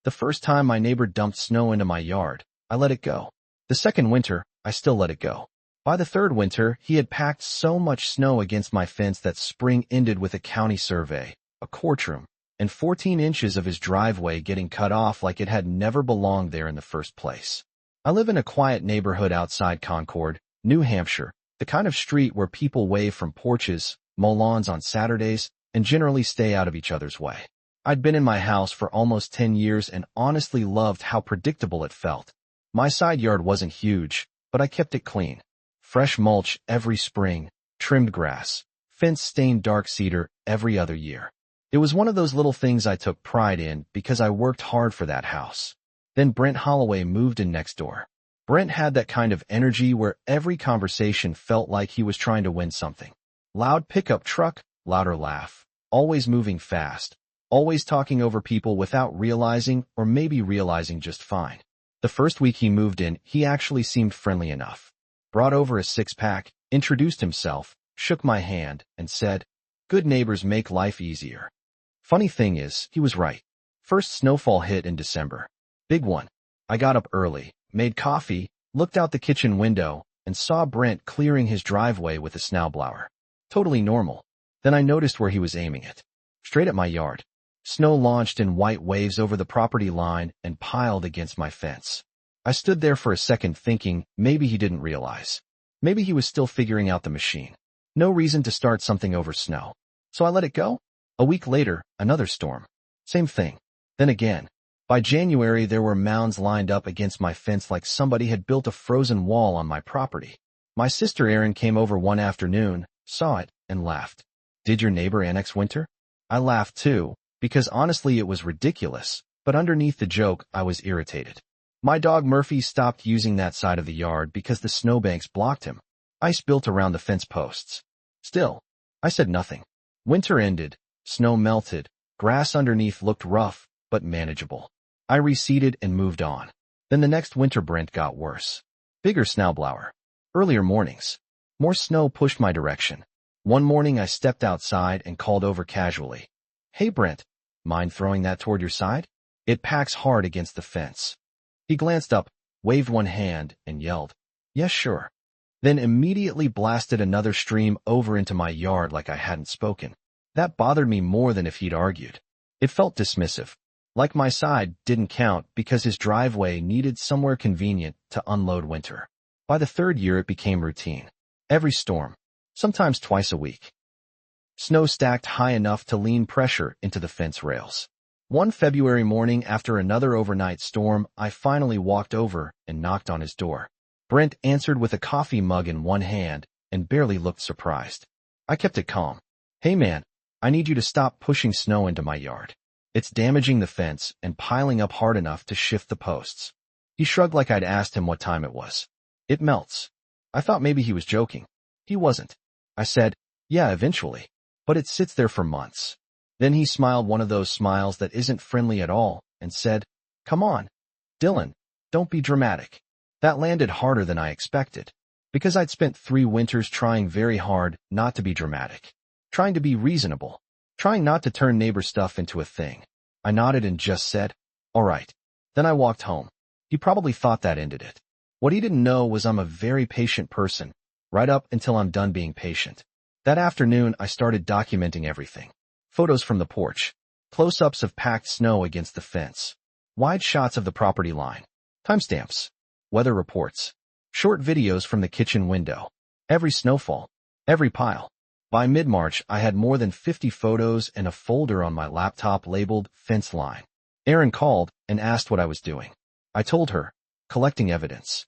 The first time my neighbor dumped snow into my yard, I let it go. The second winter, I still let it go. By the third winter, he had packed so much snow against my fence that spring ended with a county survey, a courtroom, and 14 inches of his driveway getting cut off like it had never belonged there in the first place. I live in a quiet neighborhood outside Concord, New Hampshire, the kind of street where people wave from porches, mow lawns on Saturdays, and generally stay out of each other's way. I'd been in my house for almost 10 years and honestly loved how predictable it felt. My side yard wasn't huge, but I kept it clean. Fresh mulch every spring, trimmed grass, fence-stained dark cedar every other year. It was one of those little things I took pride in because I worked hard for that house. Then Brent Holloway moved in next door. Brent had that kind of energy where every conversation felt like he was trying to win something. Loud pickup truck, louder laugh, always moving fast, always talking over people without realizing or maybe realizing just fine. The first week he moved in, he actually seemed friendly enough. Brought over a six-pack, introduced himself, shook my hand, and said, "Good neighbors make life easier." Funny thing is, he was right. First snowfall hit in December. Big one. I got up early, made coffee, looked out the kitchen window, and saw Brent clearing his driveway with a snowblower. Totally normal. Then I noticed where he was aiming it. Straight at my yard. Snow launched in white waves over the property line and piled against my fence. I stood there for a second thinking maybe he didn't realize. Maybe he was still figuring out the machine. No reason to start something over snow. So I let it go. A week later, another storm. Same thing. Then again. By January, there were mounds lined up against my fence like somebody had built a frozen wall on my property. My sister Erin came over one afternoon, saw it, and laughed. "Did your neighbor annex winter?" I laughed too, because honestly it was ridiculous, but underneath the joke I was irritated. My dog Murphy stopped using that side of the yard because the snowbanks blocked him. Ice built around the fence posts. Still, I said nothing. Winter ended, snow melted, grass underneath looked rough, but manageable. I reseeded and moved on. Then the next winter Brent got worse. Bigger snowblower. Earlier mornings. More snow pushed my direction. One morning I stepped outside and called over casually. "Hey Brent, mind throwing that toward your side? It packs hard against the fence." He glanced up, waved one hand, and yelled, "Yes, sure." Then immediately blasted another stream over into my yard like I hadn't spoken. That bothered me more than if he'd argued. It felt dismissive. Like my side didn't count because his driveway needed somewhere convenient to unload winter. By the third year it became routine. Every storm. Sometimes twice a week. Snow stacked high enough to lean pressure into the fence rails. One February morning after another overnight storm, I finally walked over and knocked on his door. Brent answered with a coffee mug in one hand and barely looked surprised. I kept it calm. "Hey man, I need you to stop pushing snow into my yard. It's damaging the fence and piling up hard enough to shift the posts." He shrugged like I'd asked him what time it was. "It melts." I thought maybe he was joking. He wasn't. I said, "Yeah, eventually. But it sits there for months." Then he smiled one of those smiles that isn't friendly at all and said, "Come on, Dylan, don't be dramatic." That landed harder than I expected, because I'd spent 3 winters trying very hard not to be dramatic, trying to be reasonable, trying not to turn neighbor stuff into a thing. I nodded and just said, "All right." Then I walked home. He probably thought that ended it. What he didn't know was I'm a very patient person, right up until I'm done being patient. That afternoon, I started documenting everything. Photos from the porch, close-ups of packed snow against the fence, wide shots of the property line, timestamps, weather reports, short videos from the kitchen window, every snowfall, every pile. By mid-March, I had more than 50 photos and a folder on my laptop labeled Fence Line. Erin called and asked what I was doing. I told her, collecting evidence.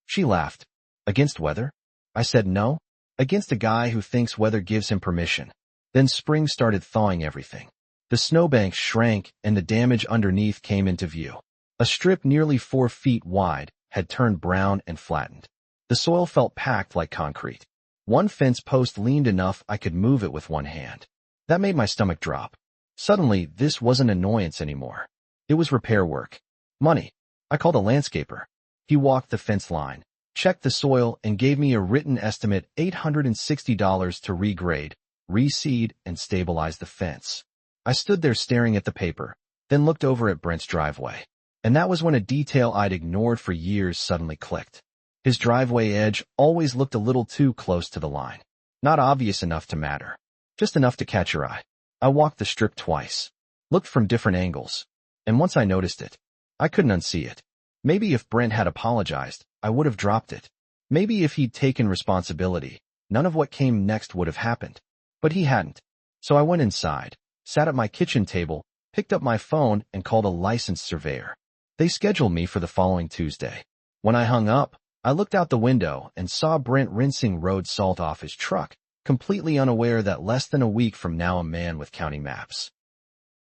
She laughed. "Against weather?" I said no, against a guy who thinks weather gives him permission. Then spring started thawing everything. The snowbanks shrank and the damage underneath came into view. A strip nearly 4 feet wide had turned brown and flattened. The soil felt packed like concrete. One fence post leaned enough I could move it with one hand. That made my stomach drop. Suddenly, this wasn't annoyance anymore. It was repair work. Money. I called a landscaper. He walked the fence line, checked the soil, and gave me a written estimate $860 to regrade, reseed, and stabilize the fence. I stood there staring at the paper, then looked over at Brent's driveway. And that was when a detail I'd ignored for years suddenly clicked. His driveway edge always looked a little too close to the line. Not obvious enough to matter. Just enough to catch your eye. I walked the strip twice. Looked from different angles. And once I noticed it, I couldn't unsee it. Maybe if Brent had apologized, I would have dropped it. Maybe if he'd taken responsibility, none of what came next would have happened. But he hadn't. So I went inside, sat at my kitchen table, picked up my phone, and called a licensed surveyor. They scheduled me for the following Tuesday. When I hung up, I looked out the window and saw Brent rinsing road salt off his truck, completely unaware that less than a week from now a man with county maps,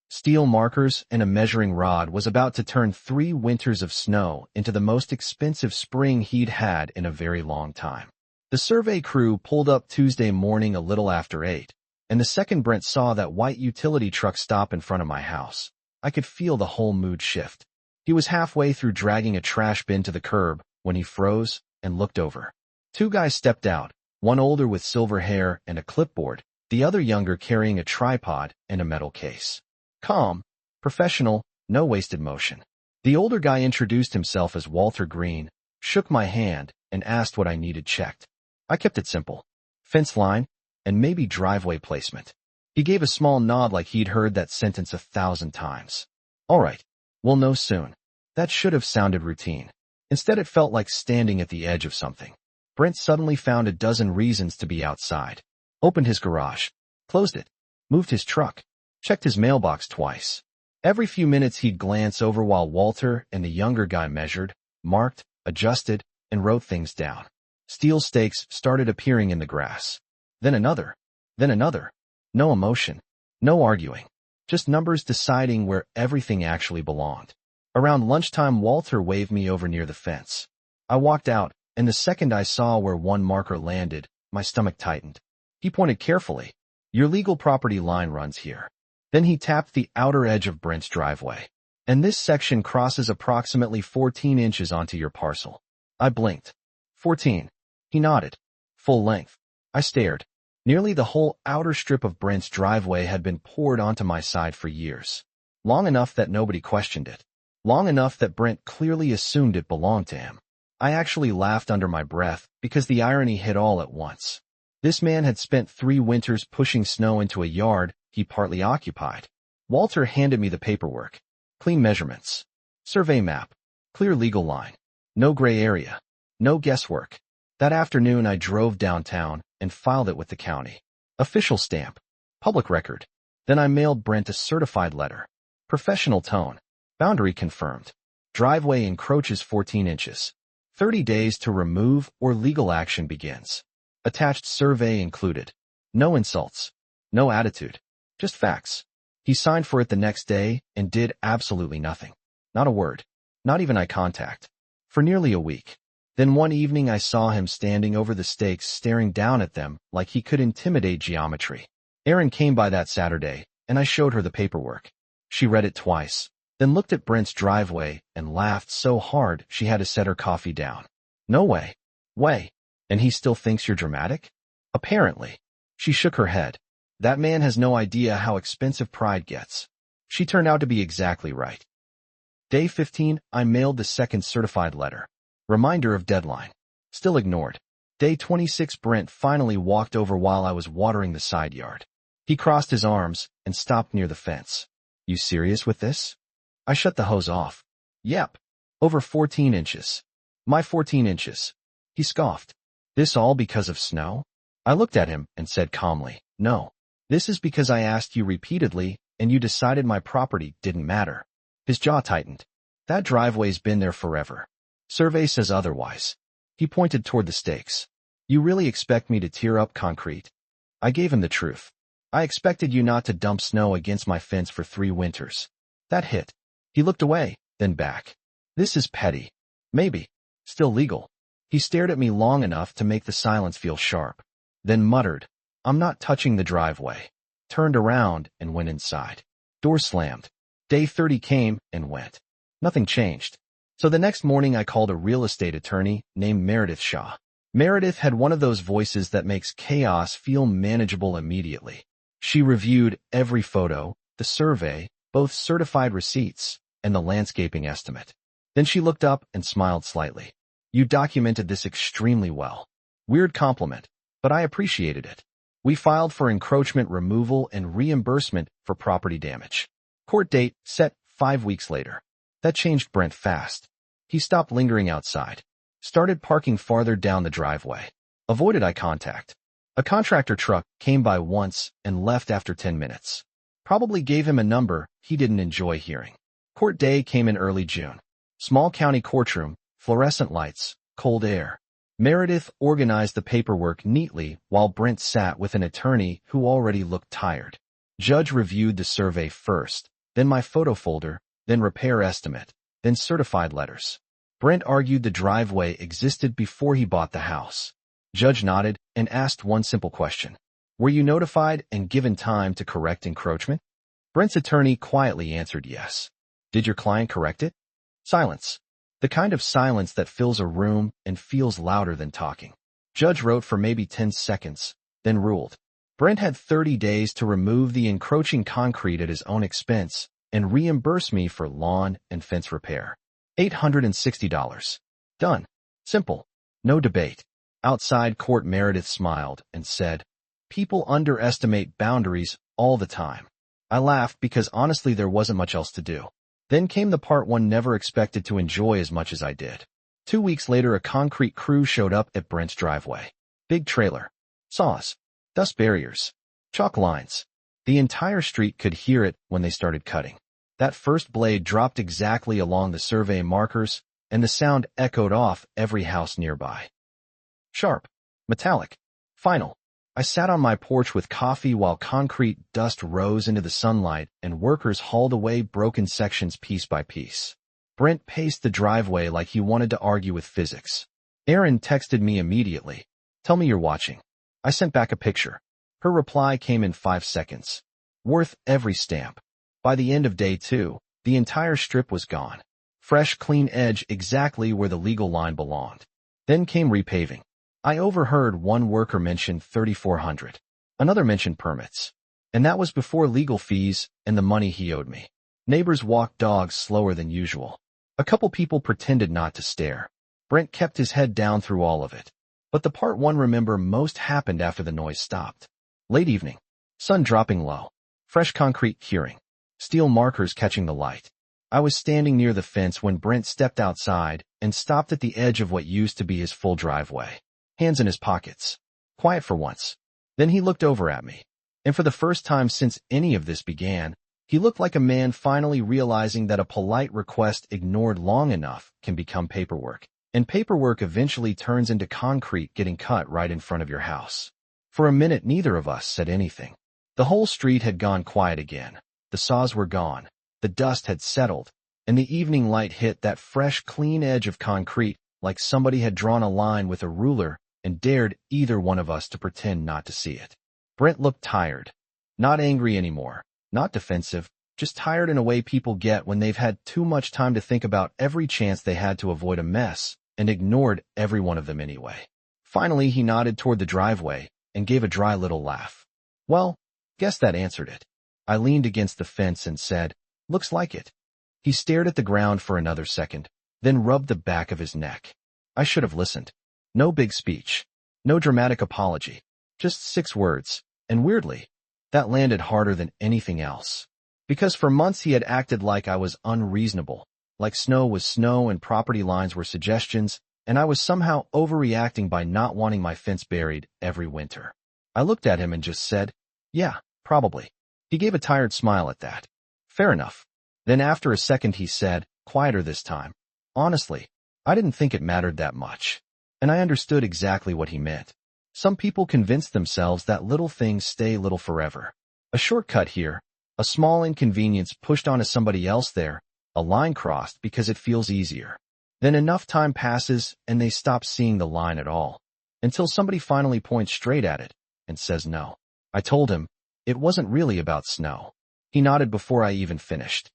steel markers, and a measuring rod was about to turn 3 winters of snow into the most expensive spring he'd had in a very long time. The survey crew pulled up Tuesday morning a little after 8, and the second Brent saw that white utility truck stop in front of my house, I could feel the whole mood shift. He was halfway through dragging a trash bin to the curb when he froze and looked over. 2 guys stepped out, one older with silver hair and a clipboard, the other younger carrying a tripod and a metal case. Calm, professional, no wasted motion. The older guy introduced himself as Walter Green, shook my hand, and asked what I needed checked. I kept it simple. Fence line, and maybe driveway placement. He gave a small nod like he'd heard that sentence 1,000 times. All right, we'll know soon. That should have sounded routine. Instead it felt like standing at the edge of something. Brent suddenly found a dozen reasons to be outside. Opened his garage, closed it, moved his truck, checked his mailbox twice. Every few minutes he'd glance over while Walter and the younger guy measured, marked, adjusted, and wrote things down. Steel stakes started appearing in the grass. Then another. Then another. No emotion. No arguing. Just numbers deciding where everything actually belonged. Around lunchtime, Walter waved me over near the fence. I walked out, and the second I saw where one marker landed, my stomach tightened. He pointed carefully. Your legal property line runs here. Then he tapped the outer edge of Brent's driveway. And this section crosses approximately 14 inches onto your parcel. I blinked. 14. He nodded. Full length. I stared. Nearly the whole outer strip of Brent's driveway had been poured onto my side for years. Long enough that nobody questioned it. Long enough that Brent clearly assumed it belonged to him. I actually laughed under my breath because the irony hit all at once. This man had spent 3 winters pushing snow into a yard he partly occupied. Walter handed me the paperwork. Clean measurements. Survey map. Clear legal line. No gray area. No guesswork. That afternoon I drove downtown and filed it with the county. Official stamp. Public record. Then I mailed Brent a certified letter. Professional tone. Boundary confirmed. Driveway encroaches 14 inches. 30 days to remove or legal action begins. Attached survey included. No insults. No attitude. Just facts. He signed for it the next day and did absolutely nothing. Not a word. Not even eye contact. For nearly a week. Then one evening I saw him standing over the stakes staring down at them like he could intimidate geometry. Erin came by that Saturday, and I showed her the paperwork. She read it twice, then looked at Brent's driveway and laughed so hard she had to set her coffee down. No way. Way. And he still thinks you're dramatic? Apparently. She shook her head. That man has no idea how expensive pride gets. She turned out to be exactly right. Day 15, I mailed the second certified letter. Reminder of deadline. Still ignored. Day 26, Brent finally walked over while I was watering the side yard. He crossed his arms and stopped near the fence. You serious with this? I shut the hose off. Yep. Over 14 inches. My 14 inches. He scoffed. This all because of snow? I looked at him and said calmly, no. This is because I asked you repeatedly and you decided my property didn't matter. His jaw tightened. That driveway's been there forever. Survey says otherwise. He pointed toward the stakes. You really expect me to tear up concrete? I gave him the truth. I expected you not to dump snow against my fence for 3 winters. That hit. He looked away, then back. This is petty. Maybe. Still legal. He stared at me long enough to make the silence feel sharp. Then muttered, I'm not touching the driveway. Turned around and went inside. Door slammed. Day 30 came and went. Nothing changed. So the next morning I called a real estate attorney named Meredith Shaw. Meredith had one of those voices that makes chaos feel manageable immediately. She reviewed every photo, the survey, both certified receipts and the landscaping estimate. Then she looked up and smiled slightly. You documented this extremely well. Weird compliment, but I appreciated it. We filed for encroachment removal and reimbursement for property damage. Court date set 5 weeks later. That changed Brent fast. He stopped lingering outside, started parking farther down the driveway, avoided eye contact. A contractor truck came by once and left after 10 minutes. Probably gave him a number he didn't enjoy hearing. Court day came in early June. Small county courtroom, fluorescent lights, cold air. Meredith organized the paperwork neatly while Brent sat with an attorney who already looked tired. Judge reviewed the survey first, then my photo folder, then repair estimate, then certified letters. Brent argued the driveway existed before he bought the house. Judge nodded and asked one simple question. Were you notified and given time to correct encroachment? Brent's attorney quietly answered yes. Did your client correct it? Silence. The kind of silence that fills a room and feels louder than talking. Judge wrote for maybe 10 seconds, then ruled. Brent had 30 days to remove the encroaching concrete at his own expense and reimburse me for lawn and fence repair. $860. Done. Simple. No debate. Outside court, Meredith smiled and said, "People underestimate boundaries all the time." I laughed because honestly there wasn't much else to do. Then came the part one never expected to enjoy as much as I did. 2 weeks later, a concrete crew showed up at Brent's driveway. Big trailer. Saws. Dust barriers. Chalk lines. The entire street could hear it when they started cutting. That first blade dropped exactly along the survey markers, and the sound echoed off every house nearby. Sharp. Metallic. Final. I sat on my porch with coffee while concrete dust rose into the sunlight and workers hauled away broken sections piece by piece. Brent paced the driveway like he wanted to argue with physics. Erin texted me immediately. Tell me you're watching. I sent back a picture. Her reply came in 5 seconds. Worth every stamp. By the end of day 2, the entire strip was gone. Fresh, clean edge exactly where the legal line belonged. Then came repaving. I overheard one worker mention $3,400. Another mentioned permits. And that was before legal fees and the money he owed me. Neighbors walked dogs slower than usual. A couple people pretended not to stare. Brent kept his head down through all of it. But the part one remember most happened after the noise stopped. Late evening. Sun dropping low. Fresh concrete curing. Steel markers catching the light. I was standing near the fence when Brent stepped outside and stopped at the edge of what used to be his full driveway. Hands in his pockets. Quiet for once. Then he looked over at me. And for the first time since any of this began, he looked like a man finally realizing that a polite request ignored long enough can become paperwork. And paperwork eventually turns into concrete getting cut right in front of your house. For a minute, neither of us said anything. The whole street had gone quiet again. The saws were gone. The dust had settled. And the evening light hit that fresh, clean edge of concrete like somebody had drawn a line with a ruler and dared either one of us to pretend not to see it. Brent looked tired. Not angry anymore. Not defensive. Just tired in a way people get when they've had too much time to think about every chance they had to avoid a mess and ignored every one of them anyway. Finally, he nodded toward the driveway and gave a dry little laugh. Well, guess that answered it. I leaned against the fence and said, "Looks like it." He stared at the ground for another second, then rubbed the back of his neck. I should have listened. No big speech. No dramatic apology. Just 6 words. And weirdly, that landed harder than anything else. Because for months he had acted like I was unreasonable, like snow was snow and property lines were suggestions, and I was somehow overreacting by not wanting my fence buried every winter. I looked at him and just said, "Yeah, probably." He gave a tired smile at that. Fair enough. Then after a second he said, quieter this time, "Honestly, I didn't think it mattered that much." And I understood exactly what he meant. Some people convince themselves that little things stay little forever. A shortcut here, a small inconvenience pushed onto somebody else there, a line crossed because it feels easier. Then enough time passes and they stop seeing the line at all, until somebody finally points straight at it and says no. I told him, it wasn't really about snow. He nodded before I even finished.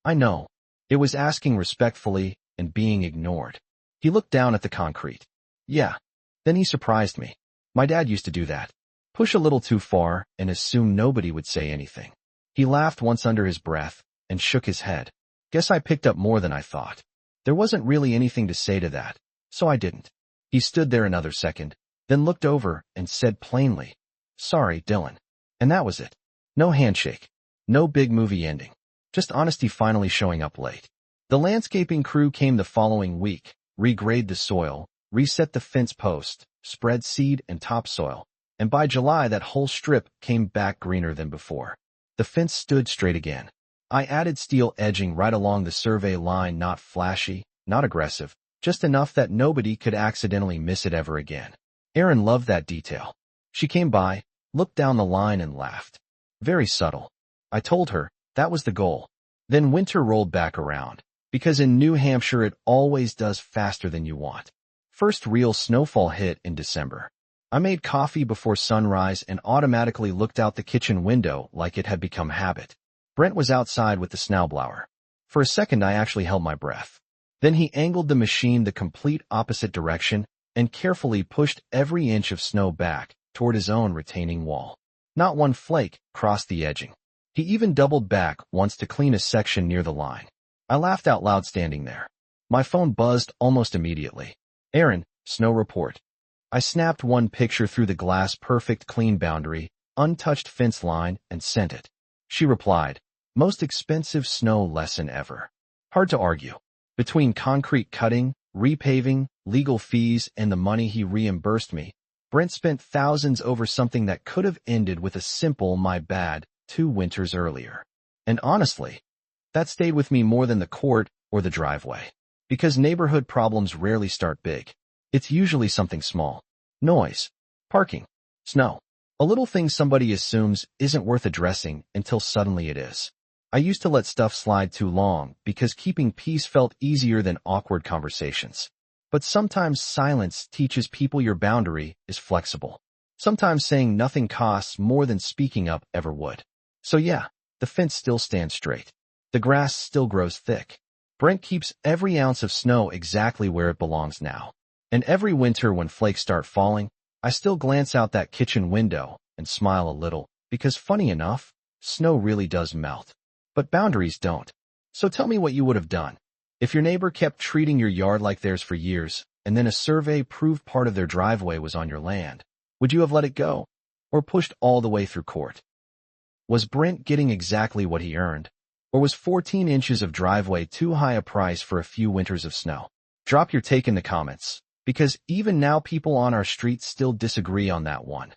I know. It was asking respectfully and being ignored. He looked down at the concrete. Yeah. Then he surprised me. My dad used to do that. Push a little too far and assume nobody would say anything. He laughed once under his breath and shook his head. Guess I picked up more than I thought. There wasn't really anything to say to that, so I didn't. He stood there another second, then looked over and said plainly, "Sorry, Dylan." And that was it. No handshake. No big movie ending. Just honesty finally showing up late. The landscaping crew came the following week, regrade the soil, reset the fence post, spread seed and topsoil, and by July that whole strip came back greener than before. The fence stood straight again. I added steel edging right along the survey line, not flashy, not aggressive, just enough that nobody could accidentally miss it ever again. Erin loved that detail. She came by, looked down the line and laughed. Very subtle. I told her that was the goal. Then winter rolled back around, because in New Hampshire it always does faster than you want. First real snowfall hit in December. I made coffee before sunrise and automatically looked out the kitchen window like it had become habit. Brent was outside with the snowblower. For a second I actually held my breath. Then he angled the machine the complete opposite direction and carefully pushed every inch of snow back toward his own retaining wall. Not one flake crossed the edging. He even doubled back once to clean a section near the line. I laughed out loud standing there. My phone buzzed almost immediately. "Erin, snow report." I snapped one picture through the glass, perfect clean boundary, untouched fence line, and sent it. She replied, "Most expensive snow lesson ever." Hard to argue. Between concrete cutting, repaving, legal fees, and the money he reimbursed me, Brent spent thousands over something that could have ended with a simple "my bad" 2 winters earlier. And honestly, that stayed with me more than the court or the driveway. Because neighborhood problems rarely start big. It's usually something small. Noise, parking, snow. A little thing somebody assumes isn't worth addressing until suddenly it is. I used to let stuff slide too long because keeping peace felt easier than awkward conversations. But sometimes silence teaches people your boundary is flexible. Sometimes saying nothing costs more than speaking up ever would. So yeah, the fence still stands straight. The grass still grows thick. Brent keeps every ounce of snow exactly where it belongs now. And every winter when flakes start falling, I still glance out that kitchen window and smile a little, because funny enough, snow really does melt. But boundaries don't. So tell me what you would have done. If your neighbor kept treating your yard like theirs for years, and then a survey proved part of their driveway was on your land, would you have let it go? Or pushed all the way through court? Was Brent getting exactly what he earned? Or was 14 inches of driveway too high a price for a few winters of snow? Drop your take in the comments, because even now people on our streets still disagree on that one.